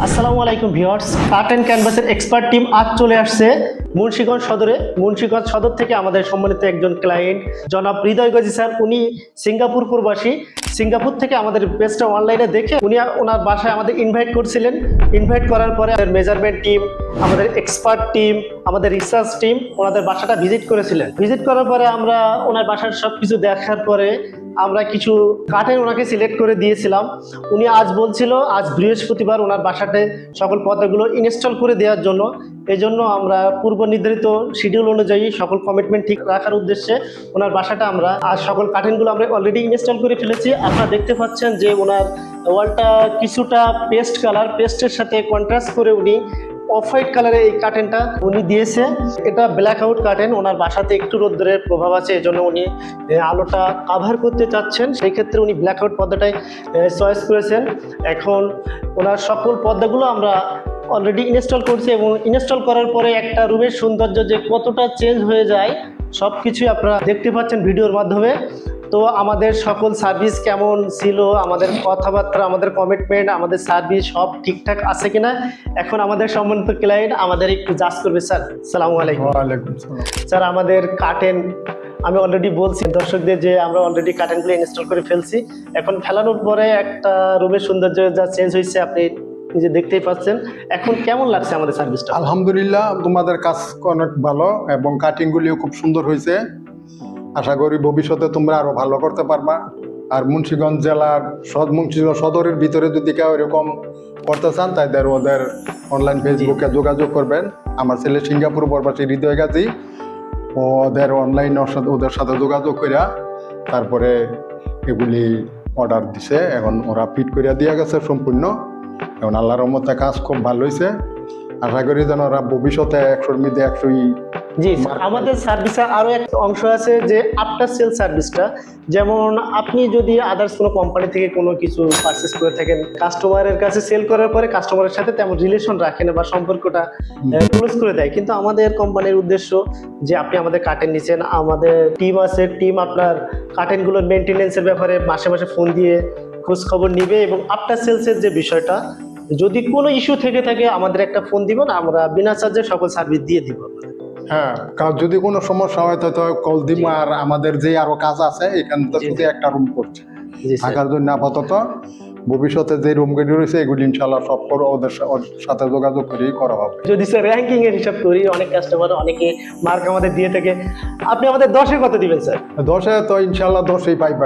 আসসালামু আলাইকুম viewers, art and ক্যানভাসের এক্সপার্ট টিম আজ চলে আসছে মুন্সিগঞ্জ সদরে। মুন্সিগঞ্জ সদর থেকে আমাদের সম্মানিত একজন ক্লায়েন্ট জনাব হৃদয় গাজী স্যার, উনি সিঙ্গাপুর প্রবাসী। সিঙ্গাপুর থেকে আমাদের পেজটা অনলাইনে দেখে উনি ওনার বাসায় আমাদের ইনভাইট করছিলেন। ইনভাইট করার পরে মেজারমেন্ট টিম, আমাদের এক্সপার্ট টিম, আমাদের রিসার্চ টিম ওনাদের বাসাটা ভিজিট করেছিলেন। ভিজিট করার পরে আমরা ওনার বাসার সব কিছু দেখার পরে আমরা কিছু কাঠের ওনাকে সিলেক্ট করে দিয়েছিলাম। উনি আজ বলছিল আজ বৃহস্পতিবার ওনার বাসাতে সকল পর্দাগুলো ইনস্টল করে দেওয়ার জন্য। এই জন্য আমরা পূর্ব নির্ধারিত শিডিউল অনুযায়ী সকল কমিটমেন্ট ঠিক রাখার উদ্দেশ্যে ওনার বাসাটা আমরা আজ সকল কাঠেনগুলো আমরা অলরেডি ইনস্টল করে ফেলেছি। আপনারা দেখতে পাচ্ছেন যে ওনার ওয়ালটা কিছুটা পেস্ট কালার, পেস্টের সাথে কন্ট্রাস্ট করে উনি অফ হোয়াইট কালারের এই কার্টেনটা উনি দিয়েছে। এটা ব্ল্যাক আউট কার্টেন। ওনার বাসাতে একটু রোদ্রের প্রভাব আছে, এই জন্য উনি আলোটা কাভার করতে চাচ্ছেন, সেই ক্ষেত্রে উনি ব্ল্যাক আউট পর্দাটাই চয়েস করেছেন। এখন ওনার সকল পর্দাগুলো আমরা অলরেডি ইনস্টল করছি এবং ইনস্টল করার পরে একটা রুমের সৌন্দর্য যে কতটা চেঞ্জ হয়ে যায় সব কিছুই আপনারা দেখতে পাচ্ছেন ভিডিওর মাধ্যমে। তো আমাদের সকল সার্ভিস কেমন ছিল, আমাদের কথাবার্তা, আমাদের কমিটমেন্ট, আমাদের সার্ভিস সব ঠিকঠাক আছে কিনা এখন আমাদের সম্মানিত ক্লায়েন্ট আমাদের একটু জাজ করবে। স্যার আসসালামু আলাইকুম। ওয়ালাইকুম সালাম। স্যার আমাদের কার্টেন আমি অলরেডি বলছি দর্শকদের যে আমরা অলরেডি কার্টেনগুলো ইনস্টল করে ফেলছি। এখন ফেলানোর পরে একটা রুমের সৌন্দর্য যা চেঞ্জ হয়েছে আপনি নিজে দেখতেই পাচ্ছেন। এখন কেমন লাগছে আমাদের সার্ভিসটা? আলহামদুলিল্লাহ, তোমাদের কাজ অনেক ভালো এবং কাটিংগুলিও খুব সুন্দর হয়েছে। আশা করি ভবিষ্যতে তোমরা আরো ভালো করতে পারবা। আর মুন্সিগঞ্জ জেলার মুন্সিগঞ্জ সদরের ভিতরে যদি কেউ এরকম করতে চান তাদের ওদের অনলাইন ফেসবুকে যোগাযোগ করবেন। আমার ছেলে সিঙ্গাপুর প্রবাসী হৃদয় গাজী, ওদের অনলাইন ওদের সাথে যোগাযোগ করিয়া তারপরে এগুলি অর্ডার দিছে। এখন ওরা ফিট করিয়া দিয়া গেছে সম্পূর্ণ। এখন আল্লাহর রহমতে কাজ খুব ভালো হয়েছে। আশা করি যেন ওরা ভবিষ্যতে 100-র মধ্যে 100ই। জি স্যার, আমাদের সার্ভিসে আরও একটা অংশ আছে যে আফটার সেল সার্ভিসটা। যেমন আপনি যদি আদার্স কোনো কোম্পানি থেকে কোনো কিছু পারচেস করে থাকেন, কাস্টমারের কাছে সেল করার পরে কাস্টমারের সাথে তেমন রিলেশন রাখেন বা সম্পর্কটা ক্লোজ করে দেয়, কিন্তু আমাদের কোম্পানির উদ্দেশ্য যে আপনি আমাদের কার্টেন নিচ্ছেন, আমাদের টিম আছে, টিম আপনার কার্টেনগুলোর মেনটেনেন্সের ব্যাপারে মাসে মাসে ফোন দিয়ে খোঁজ খবর নিবে এবং আফটার সেলসের যে বিষয়টা যদি কোনো ইস্যু থেকে থাকে আমাদের একটা ফোন দিবেন, আমরা বিনা চার্জে সকল সার্ভিস দিয়ে দিব। হ্যাঁ, যদি কোনো সমস্যা হয় তো কল দিব। আর আমাদের যে আরো কাজ আছে এখান থেকে শুধু একটা রুম করছে থাকার জন্য আপাতত। ভবিষ্যতে যে রুমগুলি রয়েছে এগুলি ইনশাল্লাহ সব করে ওদের সাথে যোগাযোগ করেই করা হবে। যদি স্যার র্যাঙ্কিং এর হিসাব করি, অনেক কাস্টমার অনেকে মার্ক আমাদের দিয়ে থাকে, আপনি আমাদের 10-এ কত দিবেন স্যার? 10-এ তো ইনশাল্লাহ 10ই পাইবা।